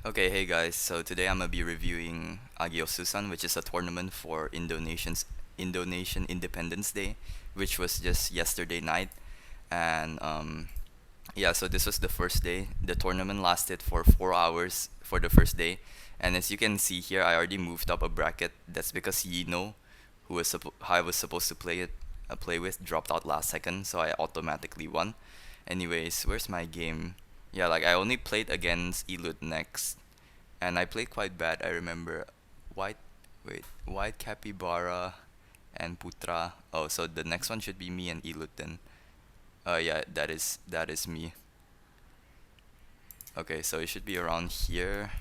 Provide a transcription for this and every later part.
Okay, hey guys. So today I'm gonna be reviewing AGEOSTUSAN, which is a tournament for Indonesian Independence Day, which was just yesterday night. And yeah, so this was the first day. The tournament lasted for 4 hours for the first day, and as you can see here, I already moved up a bracket. That's because Yino, who I was supposed to play with, dropped out last second, so I automatically won. Anyways, where's my game? Yeah, like I only played against Elut next, and I played quite bad. I remember white, white capybara and Putra. Oh, so the next one should be me and Elut then. Yeah, that is me. Okay, so it should be around here.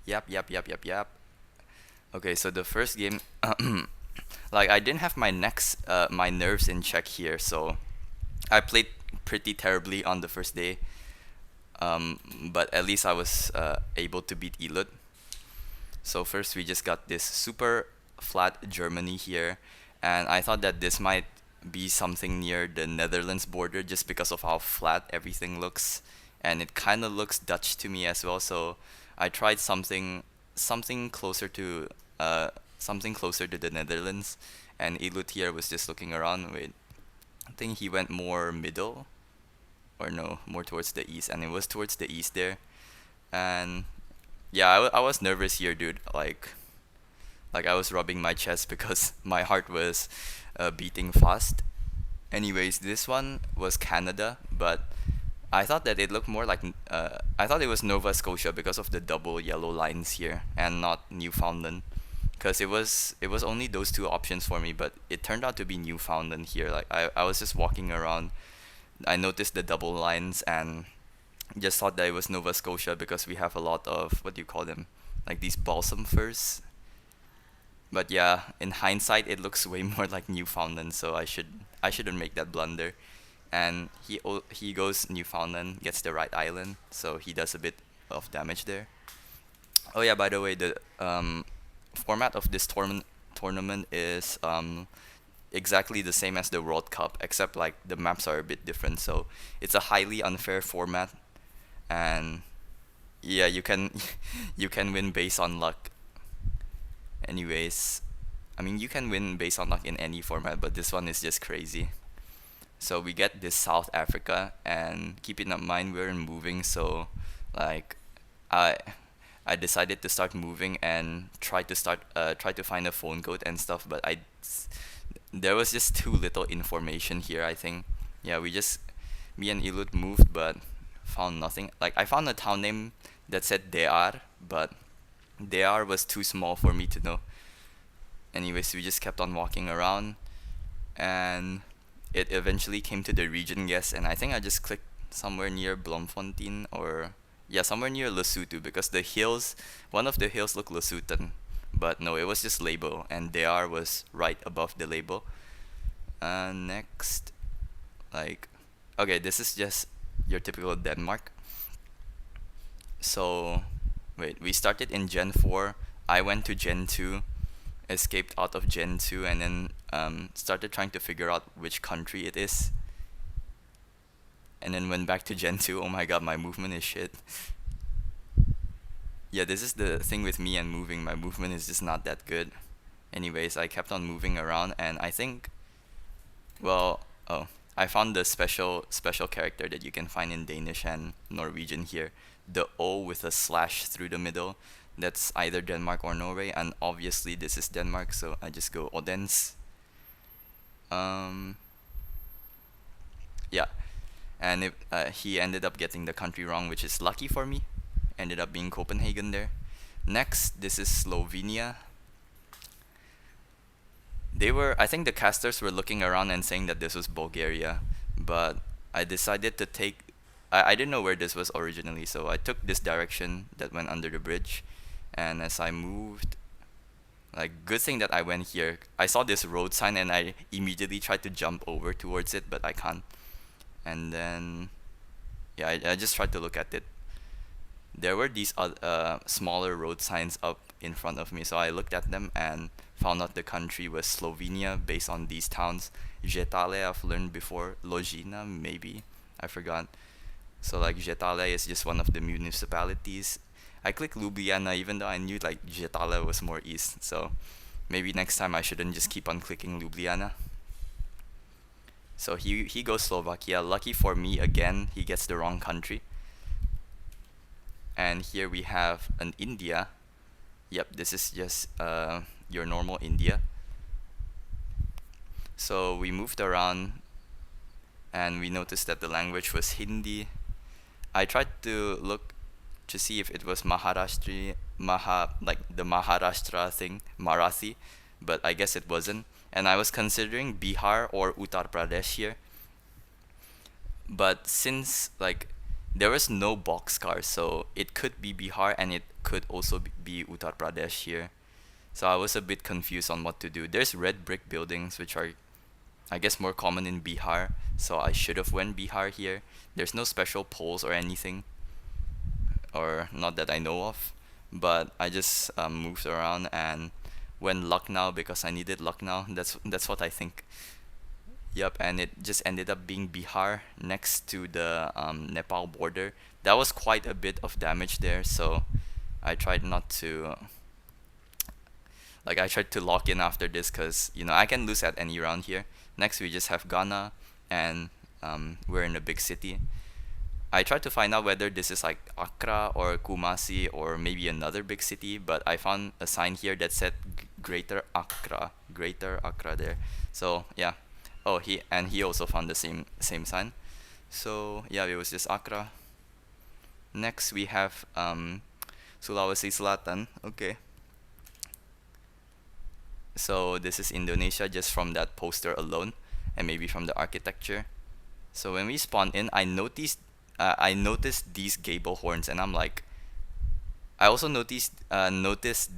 Yep, yep, yep, yep, yep. Okay, so the first game, like I didn't have my nerves in check here, so I played pretty terribly on the first day. But at least I was able to beat Elut. So first we just got this super flat Germany here, and I thought that this might be something near the Netherlands border just because of how flat everything looks, and it kind of looks Dutch to me as well. So I tried something closer to uh something closer to the Netherlands, and Elut here was just looking around. Wait, I think he went more middle, or no, more towards the east, and it was towards the east there. And yeah, I was nervous here, dude. Like I was rubbing my chest because my heart was beating fast. Anyways, this one was Canada, but I thought that it looked more like I thought it was Nova Scotia because of the double yellow lines here, and not Newfoundland. Because it was only those two options for me, but it turned out to be Newfoundland here. Like I was just walking around, I noticed the double lines and just thought that it was Nova Scotia because we have a lot of, what do you call them, like these balsam firs. But yeah, in hindsight, it looks way more like Newfoundland, so I shouldn't make that blunder. And he goes Newfoundland, gets the right island, so he does a bit of damage there. Oh yeah, by the way, the format of this tournament is exactly the same as the World Cup, except like the maps are a bit different. So it's a highly unfair format, and yeah, you can you can win based on luck. Anyways, I mean you can win based on luck in any format, but this one is just crazy. So we get this South Africa, and keep in mind we're moving, so like I I decided to start moving and try to find a phone code and stuff, but there was just too little information here, I think. Yeah, me and Ilut moved, but found nothing. Like I found a town name that said Dear, but Dear was too small for me to know. Anyways, we just kept on walking around, and it eventually came to the region guess, and I think I just clicked somewhere near Bloemfontein, or yeah, somewhere near Lesotho, because one of the hills looked Lesotho, but no, it was just label, and Dear was right above the label. Next, like, okay, this is just your typical Denmark. So, wait, we started in Gen 4. I went to Gen 2, escaped out of Gen 2, and then started trying to figure out which country it is. And then went back to Gen 2. Oh my god, my movement is shit. Yeah, this is the thing with me and moving. My movement is just not that good. Anyways, I kept on moving around, and I think, well, oh, I found the special character that you can find in Danish and Norwegian here. The O with a slash through the middle. That's either Denmark or Norway, and obviously this is Denmark, so I just go Odense. Um, yeah, and he ended up getting the country wrong, which is lucky for me. Ended up being Copenhagen there. Next, this is Slovenia. I think the casters were looking around and saying that this was Bulgaria, but I decided to I didn't know where this was originally, so I took this direction that went under the bridge, and as I moved, like, good thing that I went here. I saw this road sign and I immediately tried to jump over towards it, but I can't. And then, yeah, I just tried to look at it. There were these smaller road signs up in front of me, so I looked at them and found out the country was Slovenia based on these towns. Jetale I've learned before, Lojina maybe, I forgot. So like Jetale is just one of the municipalities. I clicked Ljubljana even though I knew like Jetala was more east. So maybe next time I shouldn't just keep on clicking Ljubljana. So he goes Slovakia. Lucky for me again, he gets the wrong country. And here we have an India. Yep, this is just your normal India. So we moved around and we noticed that the language was Hindi. I tried to look to see if it was like the Maharashtra thing, Marathi, but I guess it wasn't. And I was considering Bihar or Uttar Pradesh here. But since like there was no boxcar, so it could be Bihar and it could also be Uttar Pradesh here. So I was a bit confused on what to do. There's red brick buildings which are I guess more common in Bihar, so I should have went Bihar here. There's no special polls or anything, or not that I know of, but I just moved around and went Lucknow because I needed Lucknow. That's what I think. Yep, and it just ended up being Bihar next to the Nepal border. That was quite a bit of damage there, so I tried not to like I tried to lock in after this because I can lose at any round here. Next we just have Ghana, and we're in a big city. I tried to find out whether this is like Accra or Kumasi or maybe another big city, but I found a sign here that said Greater Accra there. So yeah. Oh, he also found the same sign. So yeah, it was just Accra. Next we have Sulawesi Selatan. Okay. So this is Indonesia just from that poster alone, and maybe from the architecture. So when we spawn in, I noticed these gable horns, and I'm like, I also noticed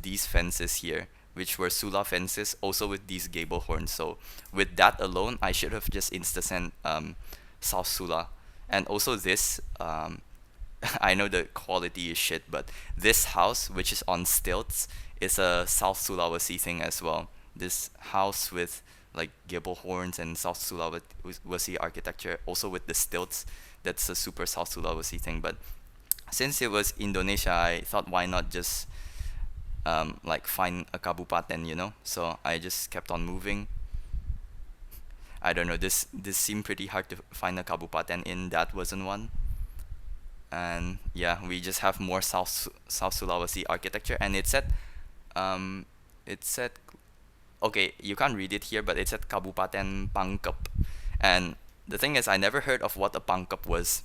these fences here, which were Sula fences, also with these gable horns. So with that alone, I should have just insta-sent South Sula, and also this. I know the quality is shit, but this house, which is on stilts, is a South Sulawesi thing as well. This house with like gable horns and South Sulawesi architecture, also with the stilts, that's a super South Sulawesi thing. But since it was Indonesia, I thought why not just like find a kabupaten. So I just kept on moving. I don't know, this seemed pretty hard to find a kabupaten in. That wasn't one. And yeah, we just have more South Sulawesi architecture, and it said okay, you can't read it here, but it said Kabupaten Pangkep. And the thing is, I never heard of what a Pangkep was,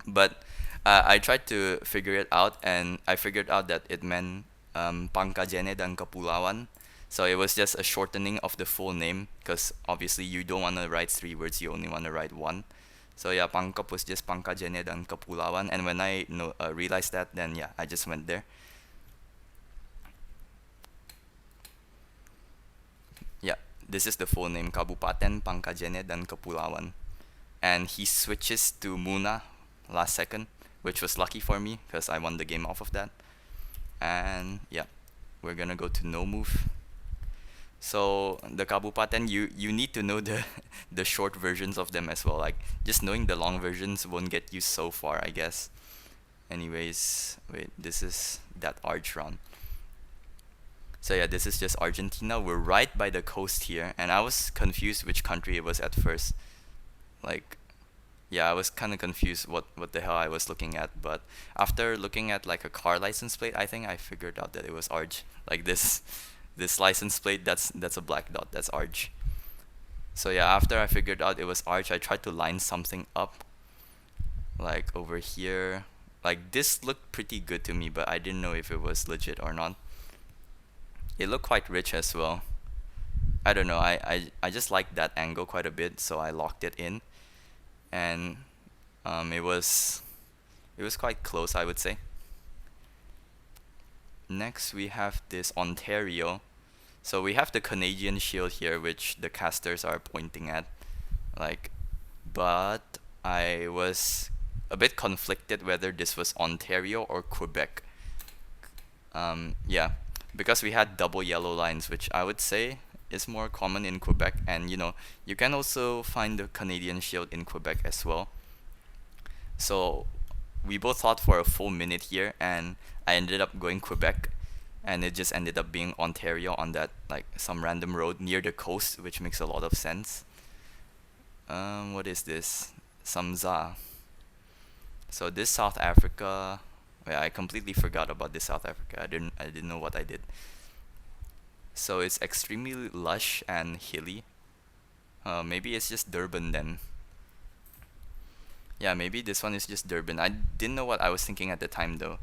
but I tried to figure it out, and I figured out that it meant Pangkajene dan Kepulauan. So it was just a shortening of the full name, because obviously you don't want to write 3 words, you only want to write 1. So yeah, Pangkep was just Pangkajene dan Kepulauan, and when I realized that, then yeah, I just went there. Yeah, this is the full name, Kabupaten Pangkajene dan Kepulauan. And he switches to Muna last second, which was lucky for me, because I won the game off of that. And yeah, we're gonna go to no move. So the kabupaten, you need to know the the short versions of them as well. Like just knowing the long versions won't get you so far, I guess. Anyways, wait, this is that arch round. So yeah, this is just Argentina. We're right by the coast here, and I was confused which country it was at first. Like, yeah, I was kind of confused what the hell I was looking at. But after looking at like a car license plate, I think I figured out that it was Arj. Like this license plate, that's a black dot, that's Arj. So yeah, after I figured out it was Arj, I tried to line something up like over here. Like this looked pretty good to me, but I didn't know if it was legit or not. It looked quite rich as well. I don't know, I just liked that angle quite a bit, so I locked it in. And it was quite close, I would say. Next we have this Ontario. So we have the Canadian shield here, which the casters are pointing at. Like, but I was a bit conflicted whether this was Ontario or Quebec. Yeah, because we had double yellow lines, which I would say is more common in Quebec, and you can also find the Canadian shield in Quebec as well. So we both thought for a full minute here, and I ended up going Quebec, and it just ended up being Ontario on that like some random road near the coast, which makes a lot of sense. What is this? Samza. So this South Africa. Yeah, I completely forgot about this South Africa. I didn't know what I did. So it's extremely lush and hilly. Maybe it's just Durban then. Yeah, maybe this one is just Durban. I didn't know what I was thinking at the time though.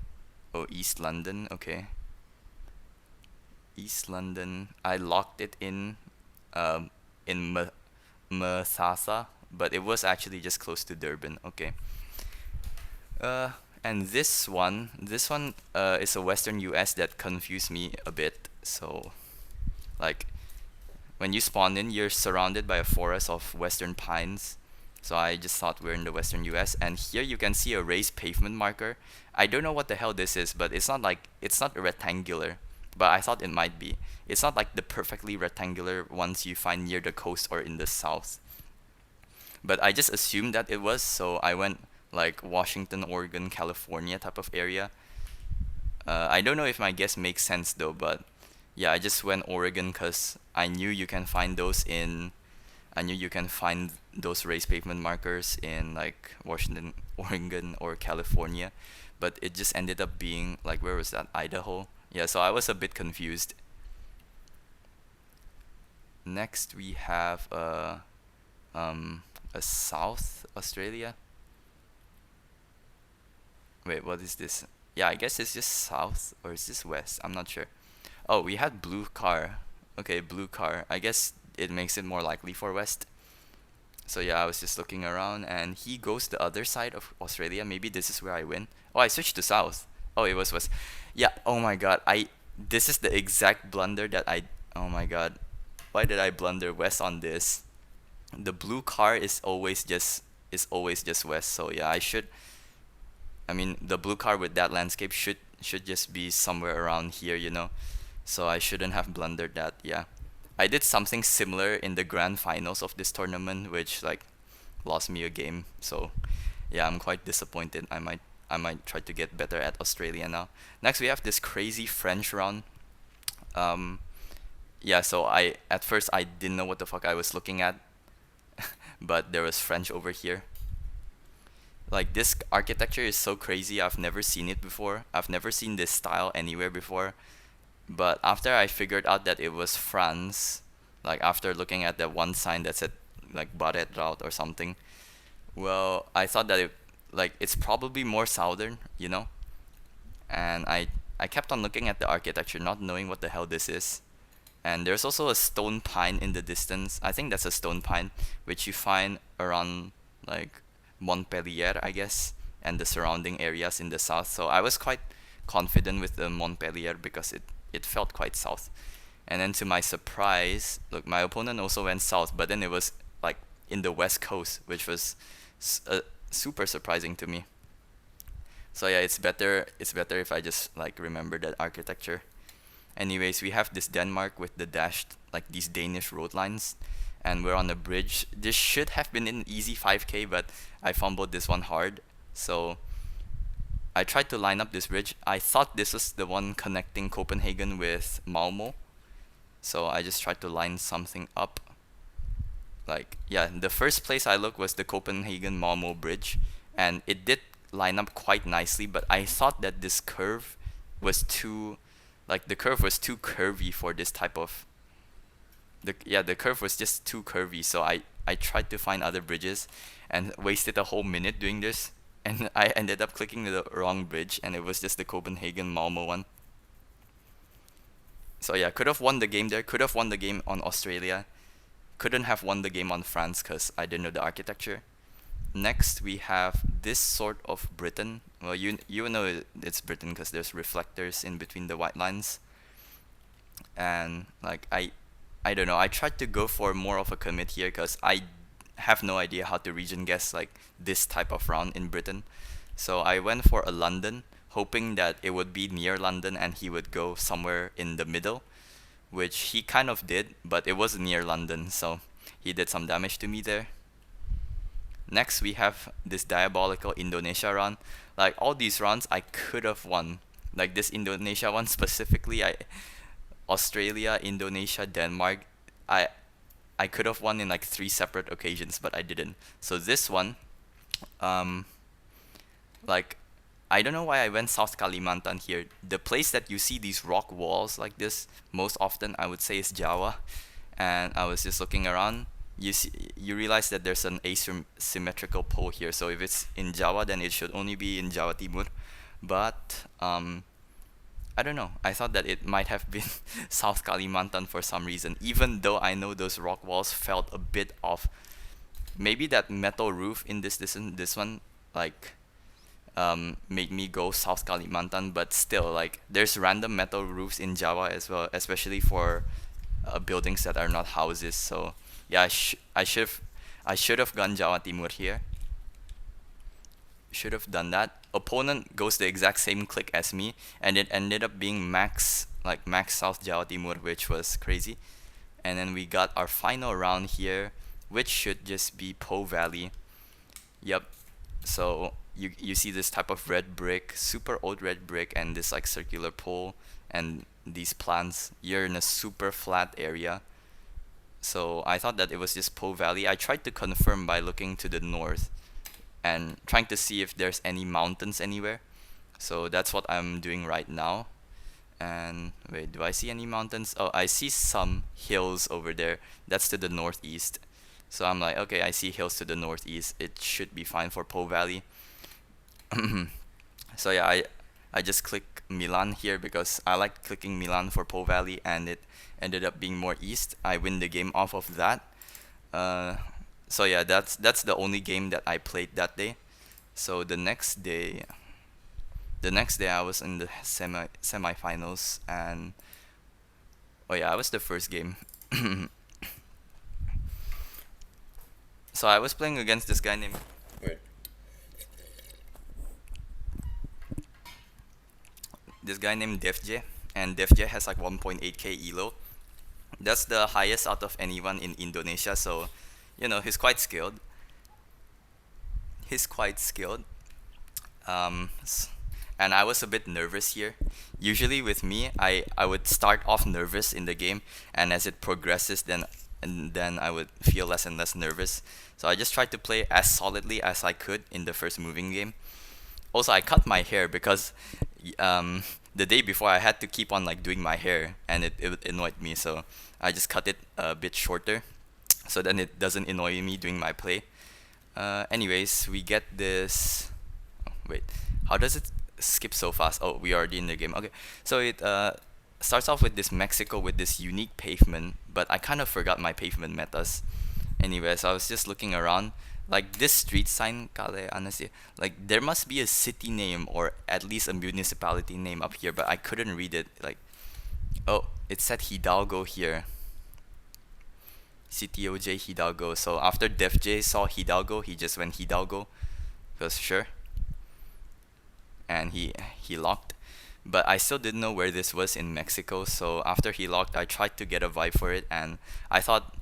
Oh, East London. Okay. East London. I locked it um in Mathasa, but it was actually just close to Durban. Okay. Uh, and this one is a Western US that confused me a bit. So, like, when you spawn in, you're surrounded by a forest of Western pines. So I just thought we're in the Western US, and here you can see a raised pavement marker. I don't know what the hell this is, but it's not rectangular, but I thought it might be. It's not like the perfectly rectangular ones you find near the coast or in the south. But I just assumed that it was, so I went like Washington, Oregon, California type of area. I don't know if my guess makes sense though, but yeah, I just went Oregon because I knew you can find those raised pavement markers in like Washington, Oregon, or California, but it just ended up being like, where was that? Idaho. Yeah, so I was a bit confused. Next we have a South Australia. Wait, what is this? Yeah, I guess it's just south, or is this west? I'm not sure. Oh, we had blue car. Okay, blue car. I guess it makes it more likely for west. So yeah, I was just looking around, and he goes the other side of Australia. Maybe this is where I win. Oh, I switched to south. Oh, it was west. Yeah. Oh my God. This is the exact blunder that I. Oh my God. Why did I blunder west on this? The blue car is always just west. So yeah, I should. I mean, the blue car with that landscape should just be somewhere around here, you know. So I shouldn't have blundered that. Yeah, I did something similar in the grand finals of this tournament, which like lost me a game. So yeah, I'm quite disappointed. I might try to get better at Australia now. Next, we have this crazy French round. Um, yeah, so I at first I didn't know what the fuck I was looking at, but there was French over here. Like this architecture is so crazy. I've never seen it before. I've never seen this style anywhere before. But after I figured out that it was France, like after looking at that one sign that said like Barret route or something, well, I thought that it's probably more southern, you know? And I kept on looking at the architecture, not knowing what the hell this is. And there's also a stone pine in the distance. I think that's a stone pine, which you find around like Montpellier, I guess, and the surrounding areas in the south. So I was quite confident with the Montpellier because it felt quite south. And then to my surprise, look, my opponent also went south, but then it was like in the west coast, which was super surprising to me. So yeah, it's better if I just like remember that architecture. Anyways, we have this Denmark with the dashed like these Danish road lines, and we're on a bridge. This should have been an easy 5K, but I fumbled this one hard. So I tried to line up this bridge. I thought this was the one connecting Copenhagen with Malmo. So I just tried to line something up. Like, yeah, the first place I looked was the Copenhagen Malmo bridge, and it did line up quite nicely, but I thought that this curve was too, like, the curve was too curvy for this type of, the curve was just too curvy, so I tried to find other bridges and wasted a whole minute doing this, and I ended up clicking the wrong bridge, and it was just the Copenhagen Malmo one. So yeah, could have won the game there, could have won the game on Australia, couldn't have won the game on France because I didn't know the architecture. Next, we have this sort of Britain. Well, you know it's Britain because there's reflectors in between the white lines. And like I don't know. I tried to go for more of a commit here because I have no idea how to region guess like this type of round in Britain. So I went for a London, hoping that it would be near London and he would go somewhere in the middle, which he kind of did, but it was near London, so he did some damage to me there. Next, we have this diabolical Indonesia run. Like all these rounds I could have won. Like this Indonesia one specifically, Australia, Indonesia, Denmark, I I could have won in like three separate occasions, but I didn't. So this one, um, like I don't know why I went South Kalimantan here. The place that you see these rock walls like this most often, I would say, is Java. And I was just looking around. You realize that there's an asymmetrical pole here. So if it's in Java, then it should only be in Jawa Timur. But I don't know. I thought that it might have been South Kalimantan for some reason, even though I know those rock walls felt a bit off. Maybe that metal roof in this one, like made me go South Kalimantan, but still, like, there's random metal roofs in Java as well, especially for buildings that are not houses. So yeah, I should have gone Jawa Timur here. Should have done that. Opponent goes the exact same click as me, and it ended up being max South Jawa Timur, which was crazy. And then we got our final round here, which should just be Po Valley. Yep. So you see this type of red brick, super old red brick, and this like circular pole and these plants. You're in a super flat area. So I thought that it was just Po Valley. I tried to confirm by looking to the north and trying to see if there's any mountains anywhere. So that's what I'm doing right now. And wait, do I see any mountains? Oh, I see some hills over there. That's to the northeast. So I'm like, okay, I see hills to the northeast. It should be fine for Po Valley. So yeah, I just click Milan here because I like clicking Milan for Po Valley, and it ended up being more east. I win the game off of that. Uh, so yeah, that's the only game that I played that day. So the next day I was in the semifinals, and oh yeah, I was the first game. So I was playing against this guy named wait, this guy named DefJ, and DefJ has like 1.8k elo. That's the highest out of anyone in Indonesia, so you know he's quite skilled. He's quite skilled. Um, s- and I was a bit nervous here. Usually with me, I would start off nervous in the game, and as it progresses, then I would feel less and less nervous. So I just tried to play as solidly as I could in the first moving game. Also, I cut my hair because the day before I had to keep on like doing my hair, and it annoyed me. So I just cut it a bit shorter, so then it doesn't annoy me doing my play. Anyways, we get this. Oh, wait, how does it skip so fast? Oh, we are already in the game. Okay, so it starts off with this Mexico with this unique pavement, but I kind of forgot my pavement metas. Anyways, I was just looking around. Like this street sign, Kale Anasya, like there must be a city name or at least a municipality name up here, but I couldn't read it. Like, oh, it said Hidalgo here. CTOJ Hidalgo. So after Def J saw Hidalgo, he just went Hidalgo. Because sure. And he locked. But I still didn't know where this was in Mexico. So after he locked, I tried to get a vibe for it, and I thought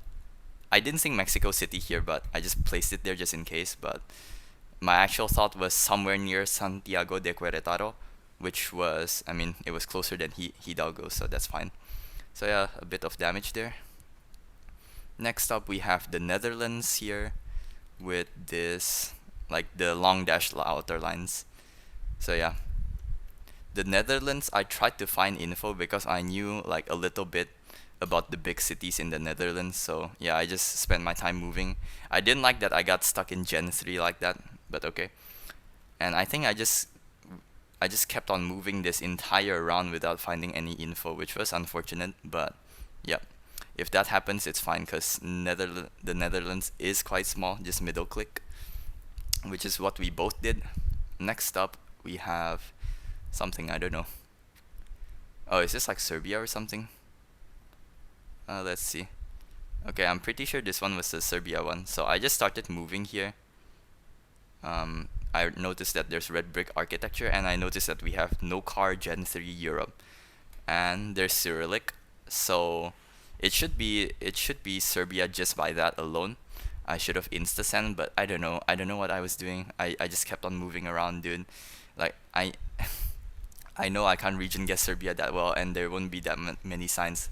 I didn't think Mexico City here, but I just placed it there just in case. But my actual thought was somewhere near Santiago de Querétaro, which was, I mean, it was closer than Hidalgo, so that's fine. So yeah, a bit of damage there. Next up, we have the Netherlands here with this, like the long dash outer lines. So yeah, the Netherlands, I tried to find info because I knew like a little bit about the big cities in the Netherlands. So yeah, I just spent my time moving. I didn't like that I got stuck in Gen 3 like that, but okay. And I think I just kept on moving this entire round without finding any info, which was unfortunate, but yeah. If that happens, it's fine because the Netherlands is quite small, just middle click, which is what we both did. Next up, we have something, I don't know. Oh, is this like Serbia or something? Let's see. Okay, I'm pretty sure this one was the Serbia one. So I just started moving here. I noticed that there's red brick architecture, and I noticed that we have no car Gen 3 Europe, and there's Cyrillic. So it should be Serbia just by that alone. I should have insta sent, but I don't know. I don't know what I was doing. I just kept on moving around, dude. Like I know I can't region guess Serbia that well, and there won't be that many signs.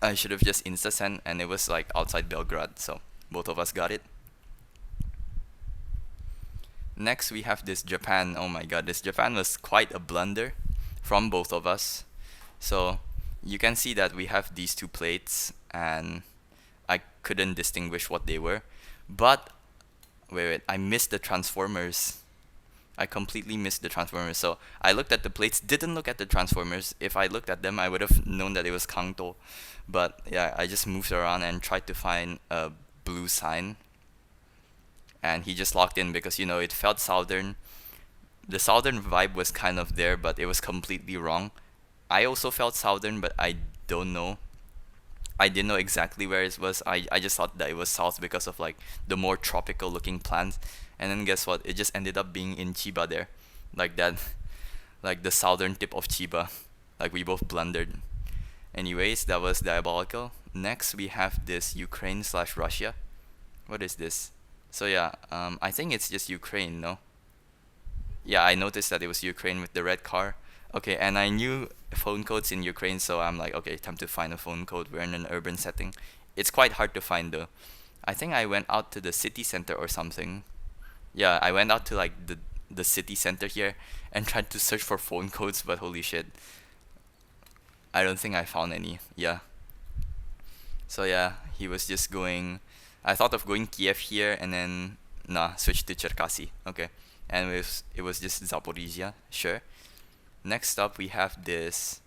I should have just insta sent, and it was like outside Belgrade, so both of us got it. Next we have this Japan. Oh my god, this Japan was quite a blunder from both of us. So you can see that we have these two plates, and I couldn't distinguish what they were. But wait, I missed the transformers. I completely missed the transformers. So I looked at the plates, didn't look at the transformers. If I looked at them, I would have known that it was Kangto. But yeah, I just moved around and tried to find a blue sign. And he just locked in because, you know, it felt southern. The southern vibe was kind of there, but it was completely wrong. I also felt southern, but I don't know. I didn't know exactly where it was. I just thought that it was south because of like the more tropical looking plants. And then guess what? It just ended up being in Chiba there. Like that, like the southern tip of Chiba. Like we both blundered. Anyways, that was diabolical. Next we have this Ukraine slash Russia. What is this? So yeah, I think it's just Ukraine, no? Yeah, I noticed that it was Ukraine with the red car. Okay, and I knew phone codes in Ukraine, so I'm like, okay, time to find a phone code. We're in an urban setting. It's quite hard to find though. I think I went out to the city center or something. Yeah, I went out to like the city center here and tried to search for phone codes, but holy shit, I don't think I found any. Yeah. So yeah, he was just going. I thought of going Kiev here and then nah, switch to Cherkasy. Okay, and it was just Zaporizhia. Sure. Next up, we have this.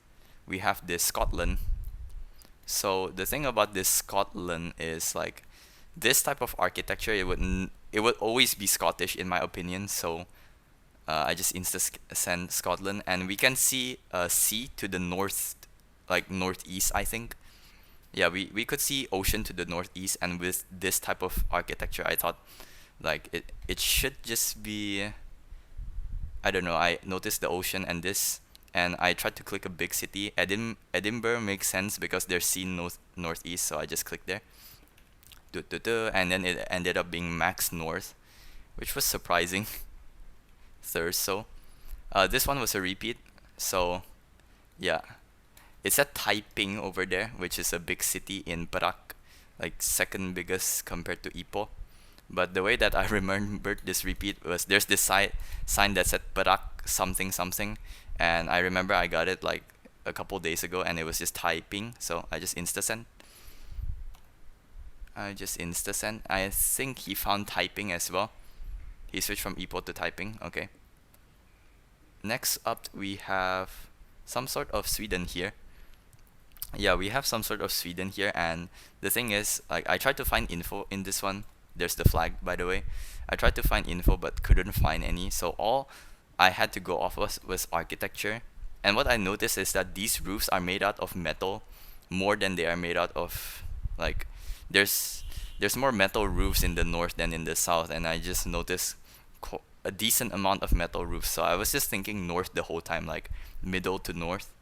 We have this Scotland. So the thing about this Scotland is like this type of architecture. It would always be Scottish in my opinion. So I just send Scotland, and we can see sea to the north, like northeast, I think. Yeah, we could see ocean to the northeast, and with this type of architecture, I thought like it should just be. I don't know. I noticed the ocean and this, and I tried to click a big city. Edinburgh makes sense because they're seen northeast, so I just clicked there. And then it ended up being Max North, which was surprising. Thurso. This one was a repeat, so yeah. It's at Taiping over there, which is a big city in Perak, like second biggest compared to Ipoh. But the way that I remembered this repeat was there's this sign that said Perak something something, and I remember I got it like a couple days ago, and it was just Taiping, so I just insta sent. I think he found Taiping as well. He switched from Ipoh to Taiping. Okay. Next up, we have some sort of Sweden here. Yeah, we have some sort of Sweden here, and the thing is, like, I tried to find info in this one. There's the flag, by the way. I tried to find info but couldn't find any, so all I had to go off was architecture. And what I noticed is that these roofs are made out of metal more than they are made out of, like, there's more metal roofs in the north than in the south, and I just noticed a decent amount of metal roofs. So I was just thinking north the whole time, like middle to north.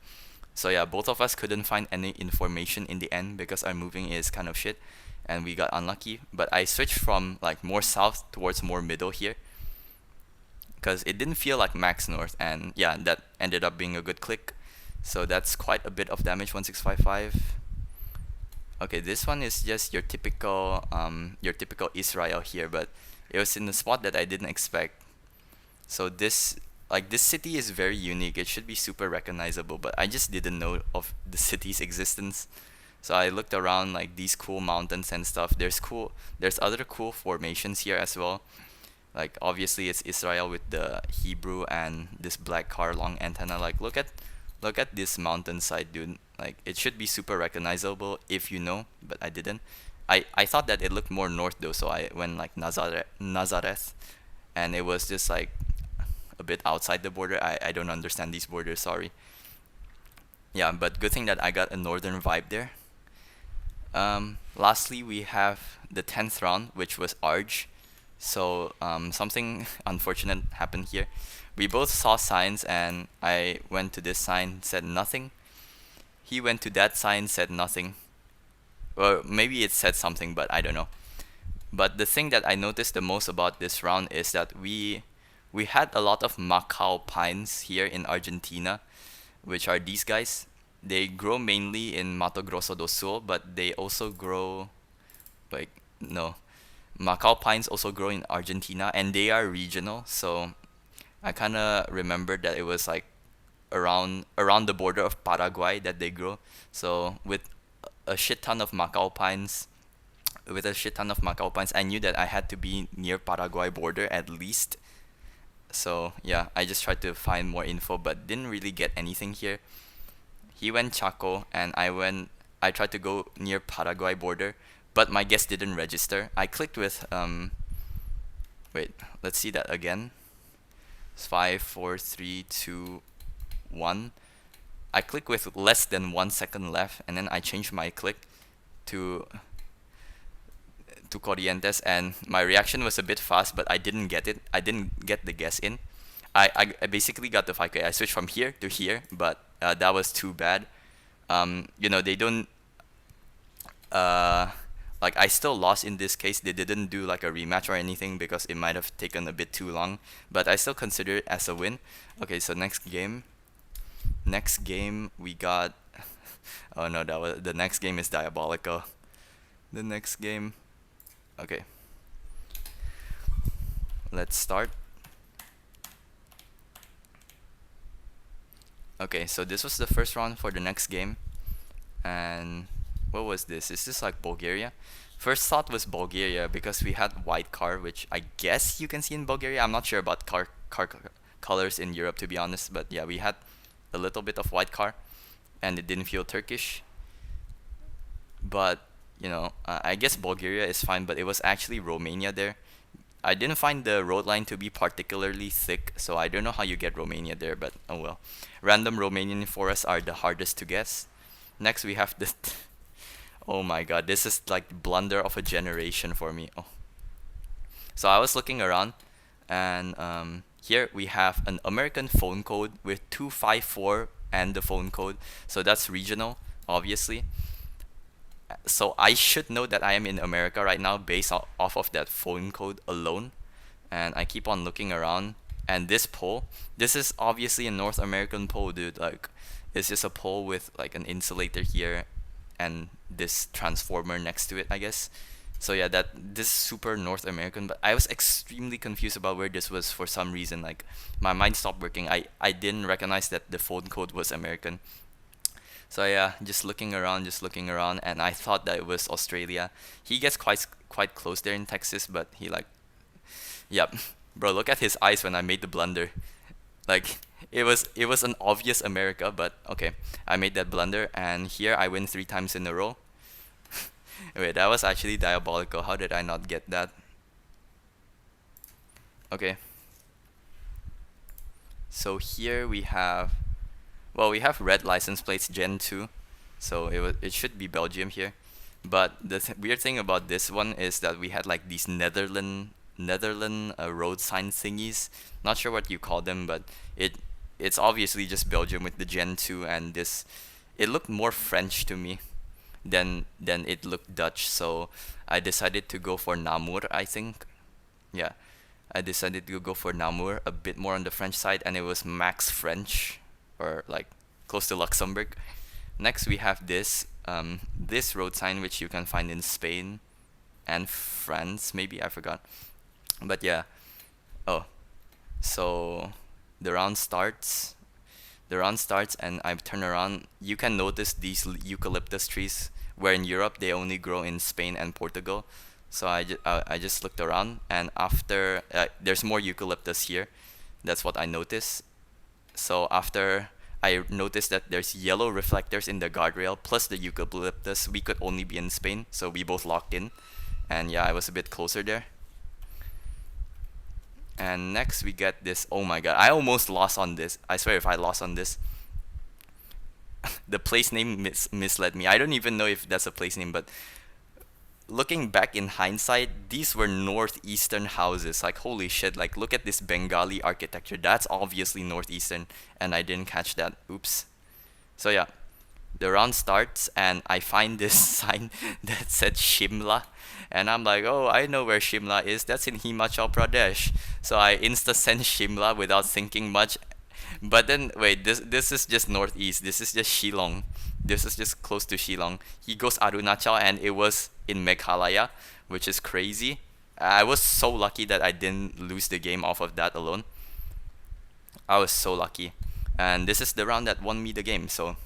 So yeah, both of us couldn't find any information in the end because our moving is kind of shit, and we got unlucky. But I switched from like more south towards more middle here because it didn't feel like max north, and yeah, that ended up being a good click. So that's quite a bit of damage, 1655. Okay, this one is just your typical Israel here, but it was in a spot that I didn't expect. So this city is very unique. It should be super recognizable, but I just didn't know of the city's existence. So I looked around like these cool mountains and stuff. There's other cool formations here as well. Like obviously it's Israel with the Hebrew and this black car long antenna. Like look at this mountainside, dude. Like it should be super recognizable if you know, but I didn't. I thought that it looked more north though, so I went like Nazareth, and it was just like a bit outside the border. I don't understand these borders, sorry. Yeah, but good thing that I got a northern vibe there. Lastly, we have the 10th round, which was Arj. So something unfortunate happened here. We both saw signs, and I went to this sign, said nothing. He went to that sign, said nothing. Or maybe it said something, but I don't know. But the thing that I noticed the most about this round is that we we had a lot of Macau pines here in Argentina, which are these guys. They grow mainly in Mato Grosso do Sul, but they also grow like no. Macau pines also grow in Argentina and they are regional, so I kind of remember that it was like around the border of Paraguay that they grow. So a shit ton of Macau pines, with a shit ton of Macau pines, I knew that I had to be near Paraguay border at least. So yeah, I just tried to find more info, but didn't really get anything here. He went Chaco, and I tried to go near Paraguay border, but my guess didn't register. I clicked with wait, let's see that again. It's 5, 4, 3, 2, 1. I click with less than 1 second left, and then I change my click to Corrientes, and my reaction was a bit fast, but I didn't get it. I didn't get the guess in. I basically got the 5K. I switched from here to here, but that was too bad. They don't like I still lost in this case. They didn't do like a rematch or anything because it might have taken a bit too long, but I still consider it as a win. Okay, so next game. Next game we got oh no, that was the next game is diabolical. The next game. Okay. Let's start. Okay, so this was the first round for the next game. And what was this? Is this like Bulgaria? First thought was Bulgaria because we had white car, which I guess you can see in Bulgaria. I'm not sure about car colors in Europe, to be honest, but yeah, we had a little bit of white car, and it didn't feel Turkish. But I guess Bulgaria is fine, but it was actually Romania there. I didn't find the road line to be particularly thick, so I don't know how you get Romania there, but oh well. Random Romanian forests are the hardest to guess. Next we have this. Oh my god, this is like blunder of a generation for me. Oh. So I was looking around, and here we have an American phone code with 254 and the phone code. So that's regional, obviously. So I should know that I am in America right now based off of that phone code alone. And I keep on looking around. And this pole, this is obviously a North American pole, dude. Like, it's just a pole with like an insulator here and this transformer next to it, I guess. So yeah, this is super North American, but I was extremely confused about where this was for some reason. Like, my mind stopped working. I didn't recognize that the phone code was American. So yeah, just looking around, and I thought that it was Australia. He gets quite close there in Texas, but he like, yep, bro, look at his eyes when I made the blunder. Like, it was an obvious America, but okay, I made that blunder, and here I win 3 times in a row. Wait, that was actually diabolical. How did I not get that? Okay. So here we have, well, we have red license plates Gen 2, so it should be Belgium here. But the weird thing about this one is that we had like these Netherlands road sign thingies. Not sure what you call them, but it's obviously just Belgium with the Gen 2, and this, it looked more French to me than it looked Dutch, so I decided to go for Namur, I think. Yeah, I decided to go for Namur, a bit more on the French side, and it was Max French, or like close to Luxembourg. Next we have this road sign, which you can find in Spain and France, maybe, I forgot. But yeah. Oh, so the round starts. And I turn around. You can notice these eucalyptus trees, where in Europe they only grow in Spain and Portugal. So I just looked around, and after there's more eucalyptus here. That's what I noticed. So after I noticed that there's yellow reflectors in the guardrail plus the eucalyptus, we could only be in Spain, so we both locked in. And yeah, I was a bit closer there. And next we get this. Oh my god, I almost lost on this. I swear if I lost on this. The place name misled me. I don't even know if that's a place name, but looking back in hindsight, these were northeastern houses. Like, holy shit, like look at this Bengali architecture. That's obviously northeastern, and I didn't catch that. Oops. So yeah, the round starts and I find this sign that said Shimla, and I'm like, oh, I know where Shimla is. That's in Himachal Pradesh. So I insta send Shimla without thinking much. But then wait, this is just northeast. This is just Shillong. This is just close to Shillong. He goes Arunachal and it was in Meghalaya, which is crazy. I was so lucky that I didn't lose the game off of that alone. I was so lucky. And this is the round that won me the game. So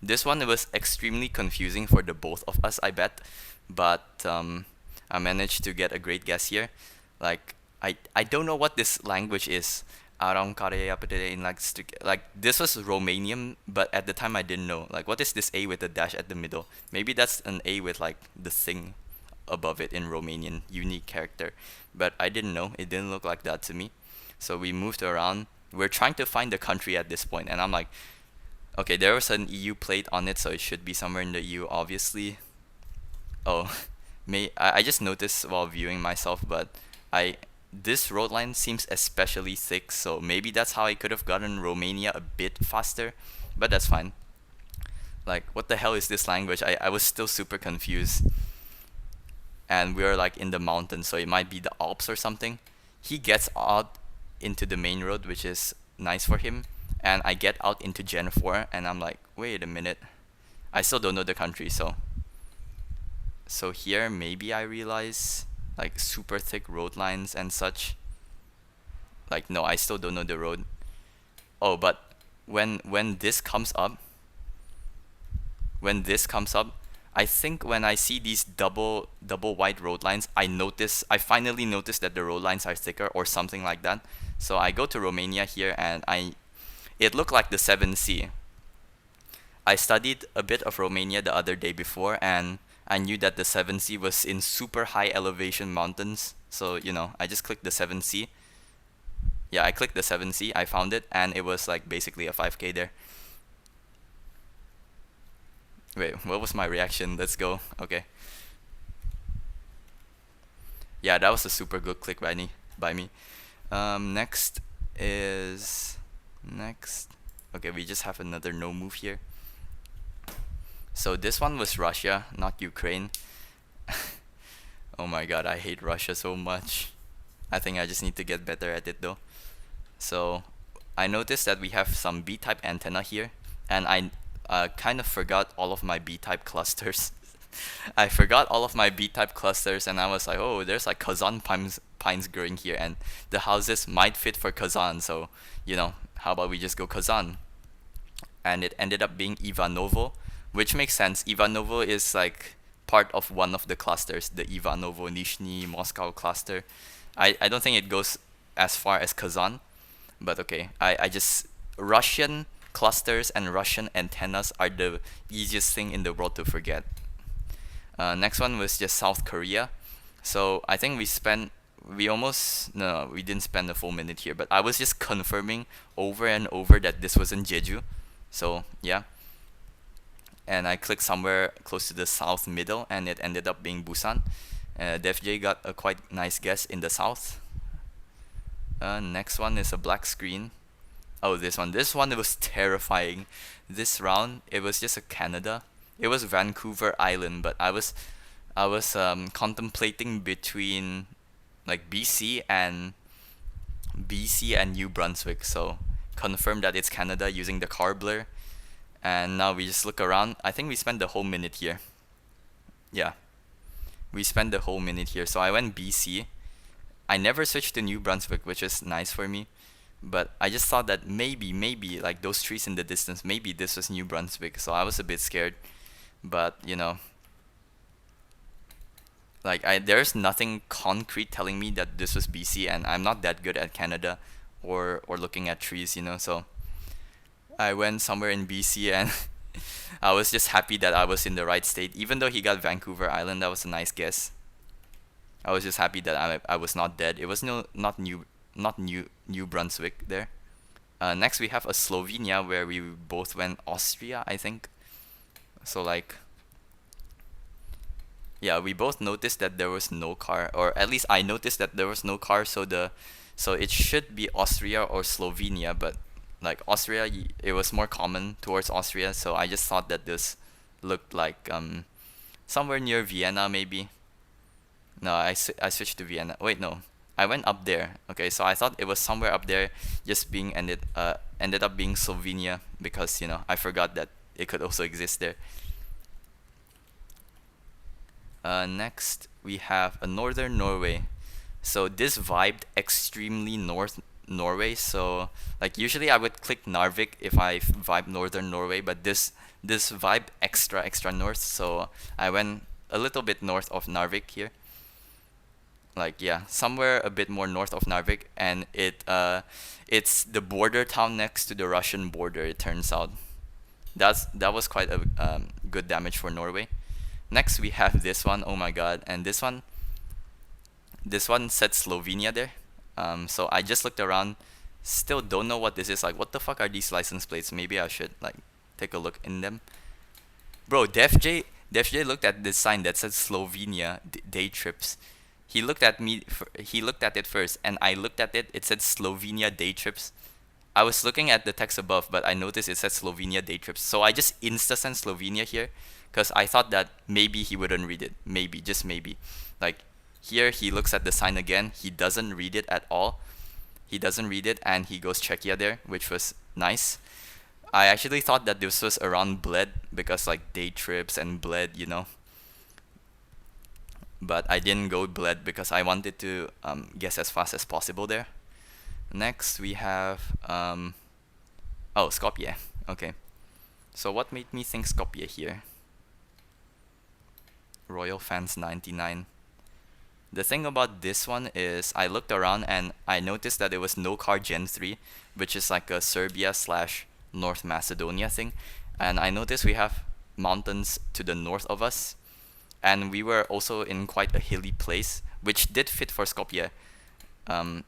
this one, it was extremely confusing for the both of us, I bet. But I managed to get a great guess here. Like I don't know what this language is. Arang Karya Pete in like this was Romanian, but at the time I didn't know. Like what is this A with a dash at the middle? Maybe that's an A with like the thing above it in Romanian, unique character. But I didn't know. It didn't look like that to me. So we moved around. We're trying to find the country at this point, and I'm like, okay, there was an EU plate on it, so it should be somewhere in the EU, obviously. Oh, I just noticed while viewing myself, but I this road line seems especially thick, so maybe that's how I could have gotten Romania a bit faster, but that's fine. Like, what the hell is this language? I was still super confused. And we're like in the mountains, so it might be the Alps or something. He gets out into the main road, which is nice for him, and I get out into Gen 4, and I'm like, wait a minute. I still don't know the country, so here maybe I realize like super thick road lines and such. Like no, I still don't know the road. Oh, but when this comes up, I think when I see these double wide road lines, I finally notice that the road lines are thicker or something like that. So I go to Romania here and it looked like the 7C. I studied a bit of Romania the other day before, and I knew that the 7C was in super high elevation mountains. So, I just clicked the 7C. Yeah, I clicked the 7C, I found it, and it was like basically a 5K there. Wait, what was my reaction? Let's go. Okay. Yeah, that was a super good click by me. Next is... Next. Okay, we just have another no move here. So this one was Russia, not Ukraine. Oh my god, I hate Russia so much. I think I just need to get better at it though. So I noticed that we have some B-type antenna here, and I kind of forgot all of my B-type clusters. I forgot all of my B-type clusters, and I was like, oh, there's like Kazan pines growing here, and the houses might fit for Kazan, so, how about we just go Kazan? And it ended up being Ivanovo, which makes sense. Ivanovo is like part of one of the clusters, the Ivanovo Nizhny Moscow cluster. I don't think it goes as far as Kazan, but okay. I just Russian clusters and Russian antennas are the easiest thing in the world to forget. Next one was just South Korea. So I think we almost, no, we didn't spend a full minute here, but I was just confirming over and over that this was in Jeju. So yeah. And I clicked somewhere close to the south middle, and it ended up being Busan. DevJ got a quite nice guess in the south. Next one is a black screen. Oh, this one. This one, it was terrifying. This round, it was just a Canada. It was Vancouver Island, but I was contemplating between like BC and New Brunswick. So confirm that it's Canada using the car blur. And now we just look around. I think we spent the whole minute here. Yeah. We spent the whole minute here. So I went BC. I never switched to New Brunswick, which is nice for me. But I just thought that maybe, like those trees in the distance, maybe this was New Brunswick. So I was a bit scared. But, like there's nothing concrete telling me that this was BC, and I'm not that good at Canada or looking at trees, so I went somewhere in BC, and I was just happy that I was in the right state. Even though he got Vancouver Island, that was a nice guess. I was just happy that I was not dead. It was not New Brunswick there. Next we have a Slovenia, where we both went Austria, I think. So like, yeah, we both noticed that there was no car, or at least I noticed that there was no car. So it should be Austria or Slovenia, but like Austria, it was more common towards Austria, so I just thought that this looked like somewhere near Vienna maybe. No, I switched to Vienna. Wait, no. I went up there. Okay, so I thought it was somewhere up there, just being ended up being Slovenia because I forgot that it could also exist there. Next we have a northern Norway. So this vibed extremely north Norway. So like usually I would click Narvik if I vibe northern Norway, but this vibe extra north. So I went a little bit north of Narvik here. Like yeah, somewhere a bit more north of Narvik, and it's the border town next to the Russian border. It turns out that was quite a good damage for Norway. Next we have this one. Oh my god, and this one said Slovenia there. So I just looked around, still don't know what this is. Like what the fuck are these license plates? Maybe I should like take a look in them. Bro, Def J looked at this sign that said Slovenia day trips. He looked at it first, and I looked at it. It said Slovenia day trips. I was looking at the text above, but I noticed it said Slovenia day trips. So I just insta sent Slovenia here, because I thought that maybe he wouldn't read it. Maybe, just maybe. Like here, he looks at the sign again. He doesn't read it at all. He doesn't read it, and he goes Czechia there, which was nice. I actually thought that this was around Bled, because like day trips and Bled. But I didn't go Bled because I wanted to guess as fast as possible there. Next we have oh, Skopje. Okay. So what made me think Skopje here? Royal Fans 99. The thing about this one is I looked around and I noticed that it was no car Gen 3, which is like a Serbia slash North Macedonia thing. And I noticed we have mountains to the north of us. And we were also in quite a hilly place, which did fit for Skopje.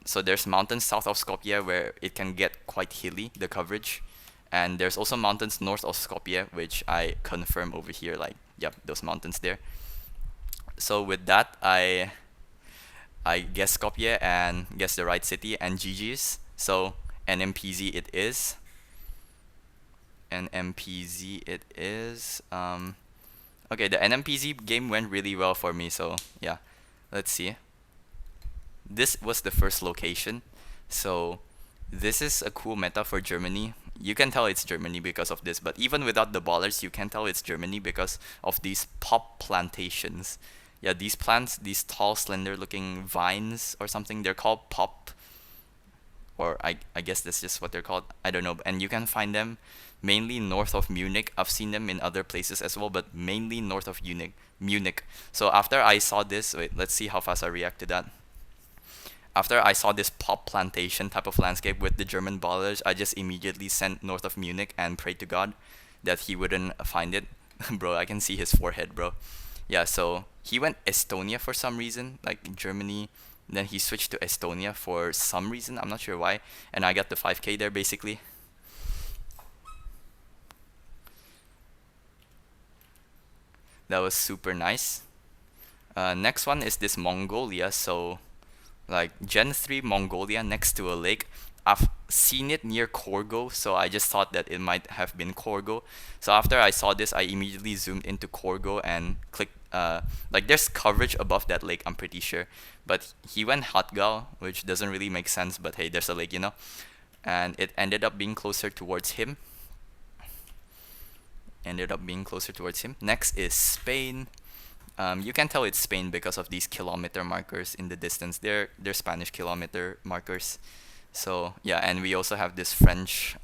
So there's mountains south of Skopje where it can get quite hilly, the coverage. And there's also mountains north of Skopje, which I confirm over here, like, yep, those mountains there. So with that, I guess Skopje and guess the right city and GG's. So NMPZ it is. NMPZ it is. Okay, the NMPZ game went really well for me, so yeah. Let's see. This was the first location. So this is a cool meta for Germany. You can tell it's Germany because of this, but even without the ballers, you can tell it's Germany because of these pop plantations. Yeah, these plants, these tall, slender-looking vines or something, they're called pop. Or I guess that's just what they're called. I don't know. And you can find them mainly north of Munich. I've seen them in other places as well, but mainly north of Munich. So after I saw this, wait, let's see how fast I react to that. After I saw this pop plantation type of landscape with the German ballers, I just immediately sent north of Munich and prayed to God that he wouldn't find it. Bro, I can see his forehead, bro. Yeah, so he went Estonia for some reason, like Germany. Then he switched to Estonia for some reason, I'm not sure why. And I got the 5k there basically. That was super nice. Next one is this Mongolia. So like Gen 3 Mongolia next to a lake. I've seen it near Korgo, so I just thought that it might have been Korgo. So after I saw this, I immediately zoomed into Korgo and clicked. Like there's coverage above that lake, I'm pretty sure. But he went Hatgal, which doesn't really make sense, but hey, there's a lake. And it ended up being closer towards him. Next is Spain. You can tell it's Spain because of these kilometer markers in the distance. They're Spanish kilometer markers. So yeah, and we also have this French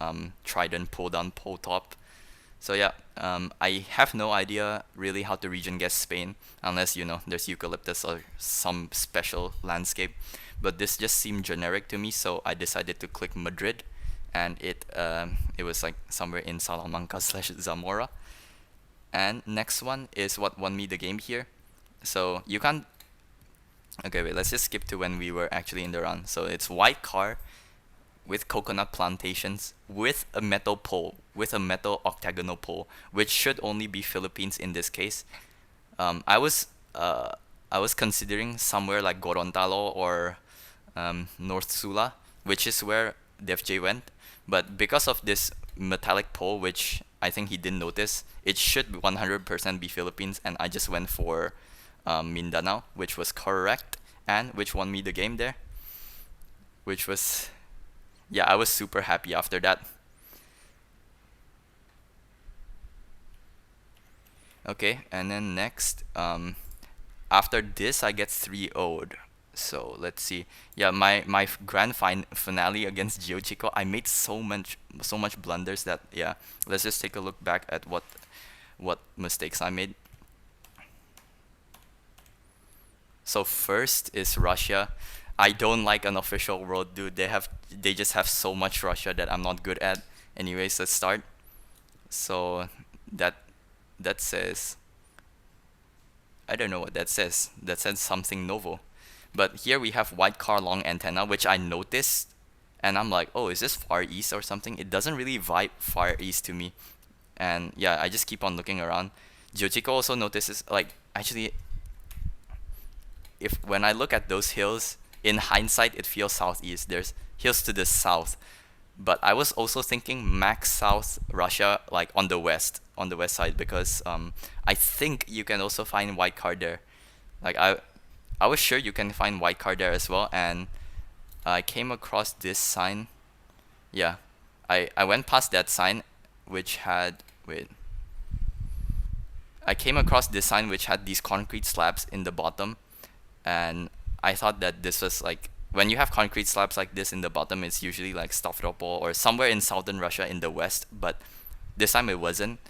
trident pull down pole top. So yeah, I have no idea really how to region guess Spain unless there's eucalyptus or some special landscape. But this just seemed generic to me, so I decided to click Madrid, and it was like somewhere in Salamanca slash Zamora. And next one is what won me the game here. So you can't. Okay, wait. Let's just skip to when we were actually in the run. So it's white car with coconut plantations with a metal pole, with a metal octagonal pole, which should only be Philippines in this case. I was considering somewhere like Gorontalo or North Sula, which is where Def J went. But because of this metallic pole, which I think he didn't notice, it should 100% be Philippines, and I just went for Mindanao, which was correct, and which won me the game there, which was, yeah, I was super happy after that. Okay, and then next, after this, I get 3-0'd. So let's see. Yeah, my grand finale against Giochico, I made so much blunders that, yeah. Let's just take a look back at what mistakes I made. So first is Russia. I don't like an official world, dude. They just have so much Russia that I'm not good at. Anyways, let's start. So that that says, I don't know what that says. That says something novel. But here we have white car long antenna, which I noticed, and I'm like, oh, is this Far East or something? It doesn't really vibe Far East to me. And yeah, I just keep on looking around. Jochiko also notices, like, actually, if when I look at those hills, in hindsight, it feels southeast. There's hills to the south. But I was also thinking max south Russia, like on the west side, because I think you can also find white car there. Like I was sure you can find white car there as well, and I came across this sign. Yeah, I went past that sign, which had, wait. I came across this sign which had these concrete slabs in the bottom, and I thought that this was like, when you have concrete slabs like this in the bottom, it's usually like Stavropol or somewhere in southern Russia in the west, but this time it wasn't.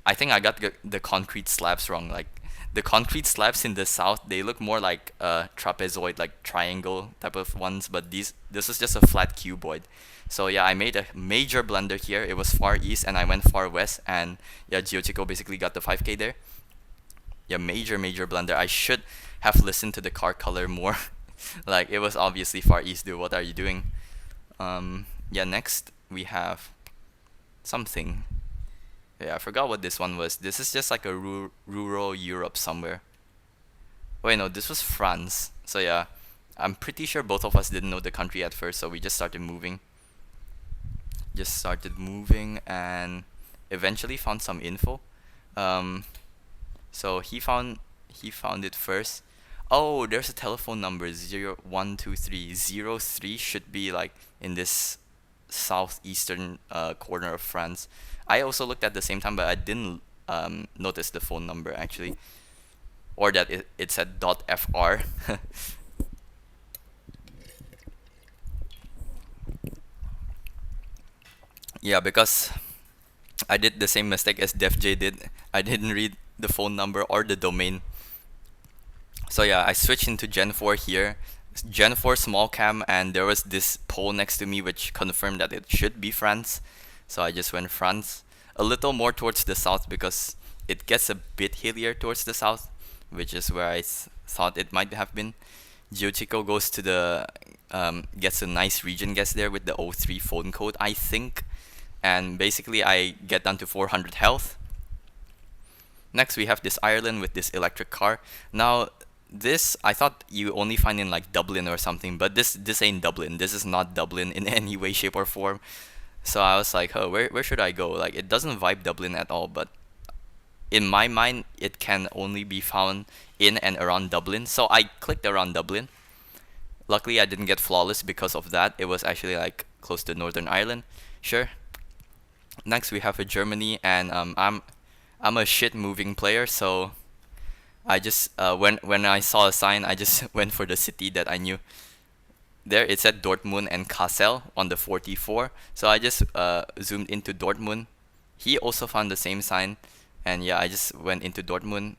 I think I got the concrete slabs wrong. Like the concrete slabs in the south, they look more like a trapezoid, like triangle type of ones, but this was just a flat cuboid. So yeah, I made a major blunder here. It was far east and I went far west, and yeah, Giochico basically got the 5k there. Yeah, major blunder. I should have listened to the car color more. Like it was obviously far east, dude. What are you doing? Yeah, next we have something. Yeah, I forgot what this one was. This is just like a rural Europe somewhere. Wait, no, this was France. So yeah, I'm pretty sure both of us didn't know the country at first, so we just started moving. Just started moving and eventually found some info. Um, so he found it first. Oh, there's a telephone number 012303 should be like in this southeastern corner of France. I also looked at the same time, but I didn't notice the phone number actually, or that it said .fr. Yeah, because I did the same mistake as DefJ did. I didn't read the phone number or the domain. So yeah, I switched into Gen 4 here. Gen 4 small cam, and there was this pole next to me which confirmed that it should be France. So I just went France. A little more towards the south because it gets a bit hillier towards the south, which is where I thought it might have been. Giochico goes to the gets a nice region guess there with the 03 phone code, I think. And basically I get down to 400 health. Next we have this Ireland with this electric car. Now this I thought you only find in like Dublin or something, but this ain't Dublin. This is not Dublin in any way, shape or form. So I was like, oh, where should I go? Like it doesn't vibe Dublin at all, but in my mind it can only be found in and around Dublin. So I clicked around Dublin. Luckily I didn't get flawless because of that. It was actually like close to Northern Ireland. Sure. Next we have a Germany, and I'm a shit moving player, so I just when I saw a sign, I just went for the city that I knew. There it said Dortmund and Kassel on the 44, so I just zoomed into Dortmund. He also found the same sign, and yeah, I just went into Dortmund.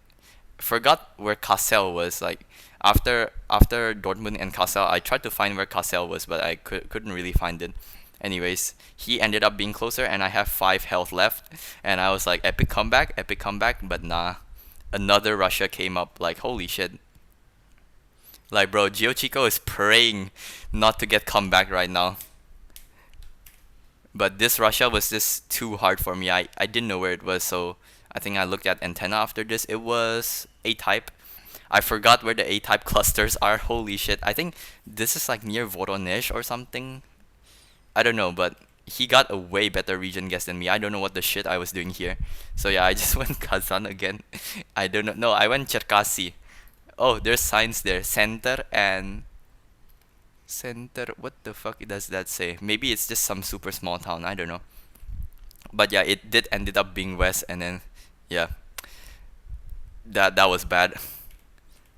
Forgot where Kassel was. Like after Dortmund and Kassel, I tried to find where Kassel was, but I couldn't really find it. Anyways, he ended up being closer, and I have 5 health left, and I was like, epic comeback, but nah. Another Russia came up, like, holy shit. Like, bro, Giochico is praying not to get comeback right now. But this Russia was just too hard for me. I didn't know where it was, so I think I looked at antenna after this. It was A-type. I forgot where the A-type clusters are. Holy shit. I think this is like near Voronezh or something. I don't know, but he got a way better region guess than me. I don't know what the shit I was doing here. So yeah, I just went Kazan again. I don't know. No, I went Cherkasy. Oh, there's signs there. Center. What the fuck does that say? Maybe it's just some super small town. I don't know. But yeah, it did ended up being west, and then yeah, that was bad.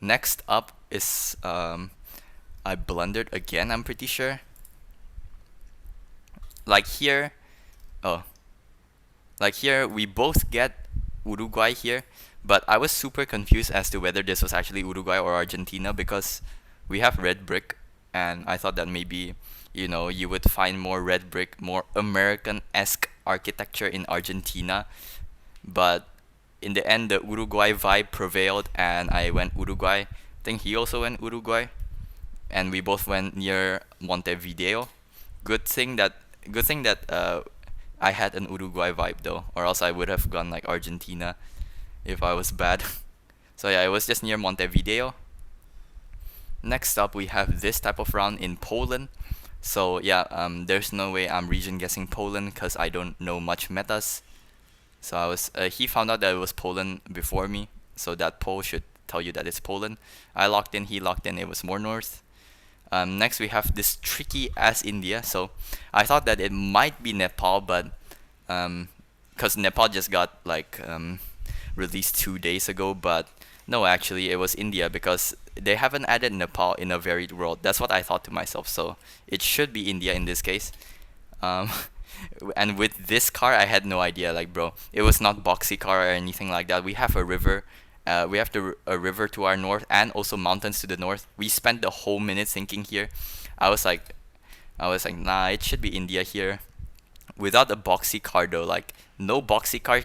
Next up is I blundered again. I'm pretty sure. Like here, oh, like here we both get Uruguay here, but I was super confused as to whether this was actually Uruguay or Argentina because we have red brick, and I thought that maybe you would find more red brick, more American-esque architecture in Argentina, but in the end the Uruguay vibe prevailed, and I went Uruguay. I think he also went Uruguay, and we both went near Montevideo. Good thing that I had an Uruguay vibe though, or else I would have gone like Argentina if I was bad. So yeah, it was just near Montevideo. Next up, we have this type of round in Poland. So yeah, there's no way I'm region guessing Poland because I don't know much metas. So he found out that it was Poland before me, so that poll should tell you that it's Poland. I locked in, he locked in, it was more north. Next, we have this tricky ass India. So I thought that it might be Nepal, but because Nepal just got like released 2 days ago, but no, actually it was India because they haven't added Nepal in a varied world. That's what I thought to myself. So it should be India in this case. Um, and with this car, I had no idea. Like, bro, it was not boxy car or anything like that. We have a river. We have a river to our north and also mountains to the north. We spent the whole minute thinking here. I was like, nah, it should be India here. Without a boxy car though, like no boxy car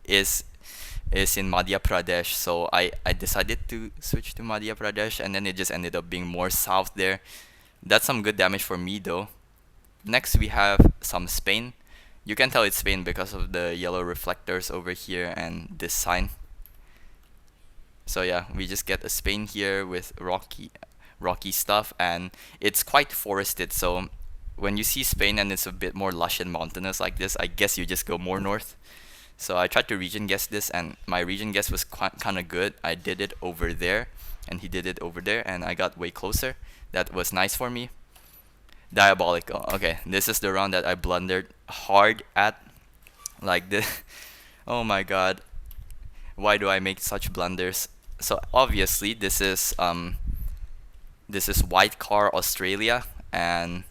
is in Madhya Pradesh. So I decided to switch to Madhya Pradesh, and then it just ended up being more south there. That's some good damage for me though. Next we have some Spain. You can tell it's Spain because of the yellow reflectors over here and this sign. So yeah, we just get a Spain here with rocky stuff, and it's quite forested. So when you see Spain and it's a bit more lush and mountainous like this, I guess you just go more north. So I tried to region guess this, and my region guess was kind of good. I did it over there, and he did it over there, and I got way closer. That was nice for me. Diabolical. Okay, this is the round that I blundered hard at. Like this. Oh my god. Why do I make such blunders? So obviously this is White Car Australia, and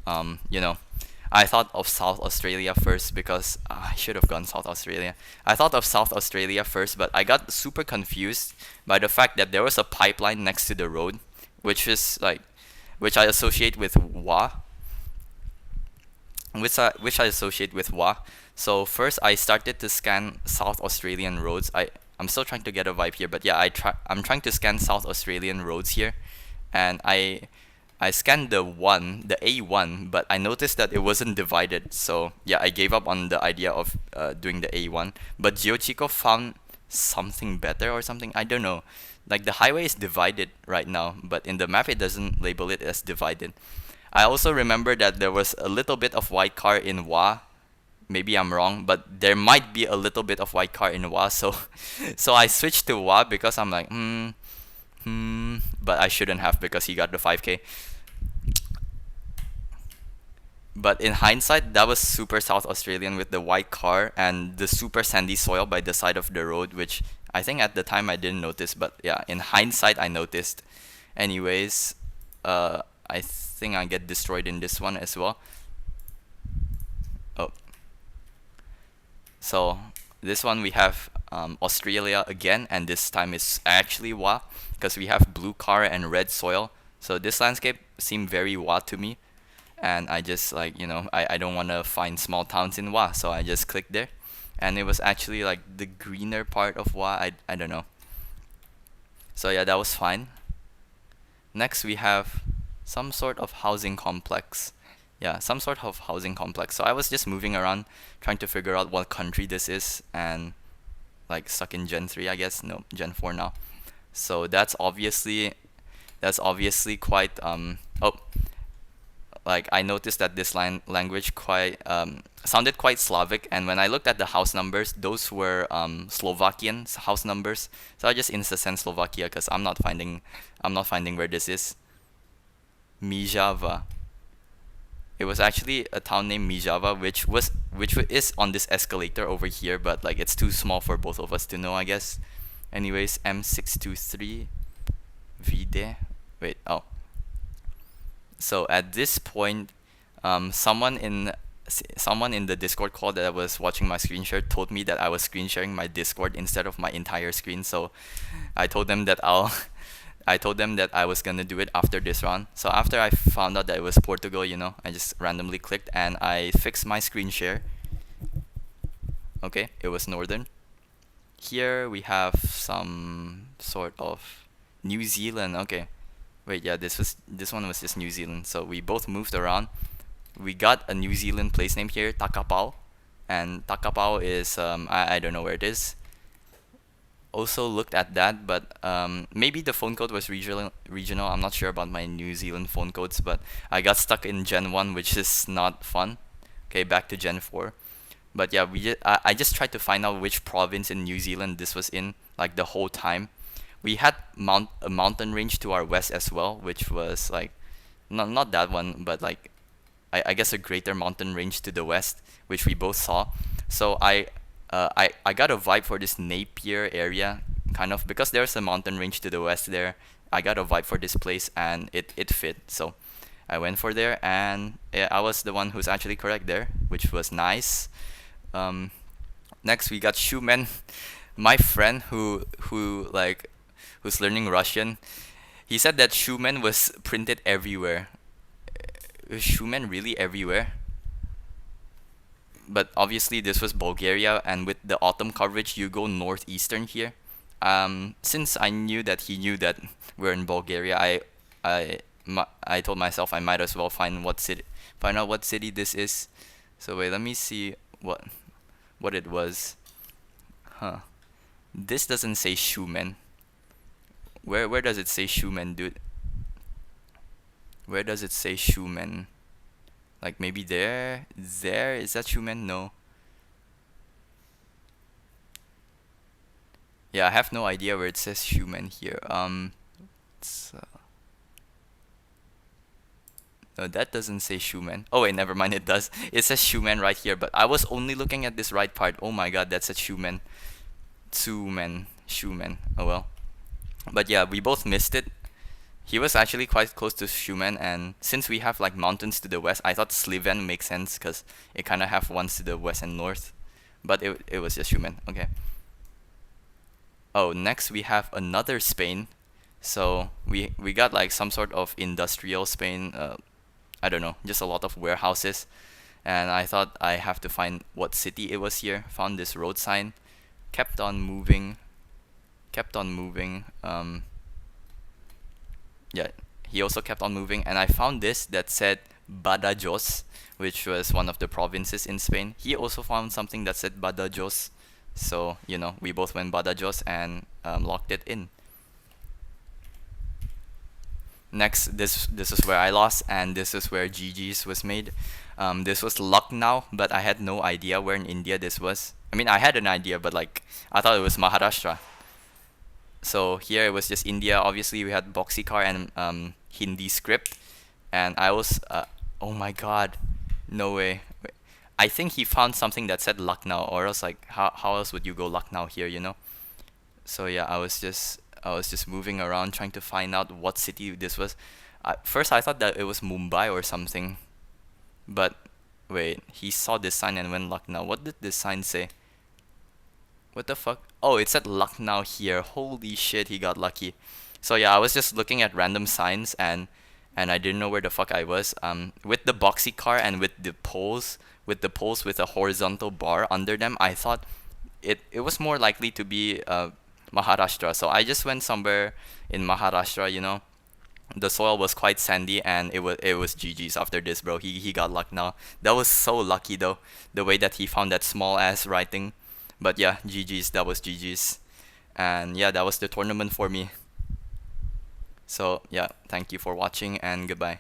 I thought of South Australia first because I should have gone South Australia. I thought of South Australia first, but I got super confused by the fact that there was a pipeline next to the road, which I associate with Wa. Which I associate with Wa. So first I started to scan South Australian roads. I'm still trying to get a vibe here, but yeah, I'm trying to scan South Australian roads here, and I scanned the A1, but I noticed that it wasn't divided. So yeah, I gave up on the idea of doing the A1. But GeoChico found something better or something. I don't know. Like the highway is divided right now, but in the map it doesn't label it as divided. I also remember that there was a little bit of white car in Wa. Maybe I'm wrong, but there might be a little bit of white car in Wa. So I switched to Wa because I'm like, but I shouldn't have because he got the 5k. But in hindsight, that was super South Australian with the white car and the super sandy soil by the side of the road, which I think at the time I didn't notice, but yeah, in hindsight I noticed. Anyways, I think I get destroyed in this one as well. Oh. So this one we have Australia again, and this time it's actually Wa because we have blue car and red soil. So this landscape seemed very Wa to me, and I just I don't want to find small towns in Wa, so I just clicked there, and it was actually like the greener part of Wa. I don't know. So yeah, that was fine. Next we have some sort of housing complex. Yeah, some sort of housing complex. So I was just moving around trying to figure out what country this is, and like stuck in Gen 3, I guess. No, Gen 4 now. So that's obviously quite like I noticed that this language quite sounded quite Slavic, and when I looked at the house numbers, those were Slovakian house numbers. So I just insta sent Slovakia because I'm not finding where this is. Mijava. It was actually a town named Mijava, which is on this escalator over here, but like it's too small for both of us to know, I guess. Anyways, M623 Vide. Wait, oh. So at this point, someone in the Discord call that I was watching my screen share told me that I was screen sharing my Discord instead of my entire screen. So I told them that I told them that I was gonna do it after this round. So after I found out that it was Portugal, you know, I just randomly clicked and I fixed my screen share. Okay, it was Northern. Here we have some sort of New Zealand. Okay, wait, yeah, this one was just New Zealand. So we both moved around. We got a New Zealand place name here, Takapau, and Takapau is I don't know where it is. Also looked at that, but maybe the phone code was regional. I'm not sure about my New Zealand phone codes, but I got stuck in Gen 1, which is not fun. Okay, back to Gen 4. But yeah, I just tried to find out which province in New Zealand this was in, like the whole time. We had a mountain range to our west as well, which was like not that one, but like I guess a greater mountain range to the west, which we both saw. So I got a vibe for this Napier area, kind of, because there's a mountain range to the west there. I got a vibe for this place, and it fit. So I went for there, and yeah, I was the one who's actually correct there, which was nice. Next we got Shumen, my friend who's learning Russian. He said that Shumen was printed everywhere. Is Shumen really everywhere? But obviously this was Bulgaria, and with the autumn coverage you go northeastern here. Since I knew that he knew that we're in Bulgaria, I told myself I might as well find out what city this is. So wait, let me see what it was. Huh. This doesn't say Shumen. Where does it say Shumen, dude? Where does it say Shumen? Like maybe there? There? Is that Shumen? No. Yeah, I have no idea where it says Shumen here. No, that doesn't say Shumen. Oh wait, never mind, it does. It says Shumen right here, but I was only looking at this right part. Oh my god, that's a Shumen. Shumen. Oh well. But yeah, we both missed it. He was actually quite close to Shumen, and since we have like mountains to the west, I thought Sliven makes sense because it kind of have ones to the west and north. But it was just Shumen. Okay. Oh, next we have another Spain. So we got like some sort of industrial Spain. I don't know, just a lot of warehouses. And I thought I have to find what city it was here. Found this road sign. Kept on moving. Yeah, he also kept on moving, and I found this that said Badajoz, which was one of the provinces in Spain. He also found something that said Badajoz, so you know, we both went Badajoz and locked it in. Next, this is where I lost, and this is where GG's was made. This was Lucknow, but I had no idea where in India this was. I mean, I had an idea, but like I thought it was Maharashtra. So here it was just India. Obviously, we had Boxycar and Hindi script, and I was oh my god, no way. Wait. I think he found something that said Lucknow, or else like how else would you go Lucknow here, you know? So yeah, I was just moving around trying to find out what city this was. First I thought that it was Mumbai or something, but wait, he saw this sign and went Lucknow. What did this sign say? What the fuck? Oh, it said Lucknow here. Holy shit, he got lucky. So yeah, I was just looking at random signs and I didn't know where the fuck I was. With the boxy car and with the poles with a horizontal bar under them, I thought it was more likely to be Maharashtra. So I just went somewhere in Maharashtra, you know. The soil was quite sandy, and it was GG's after this, bro. He got luck now. That was so lucky though, the way that he found that small ass writing. But yeah, GG's, that was GG's. And yeah, that was the tournament for me. So yeah, thank you for watching and goodbye.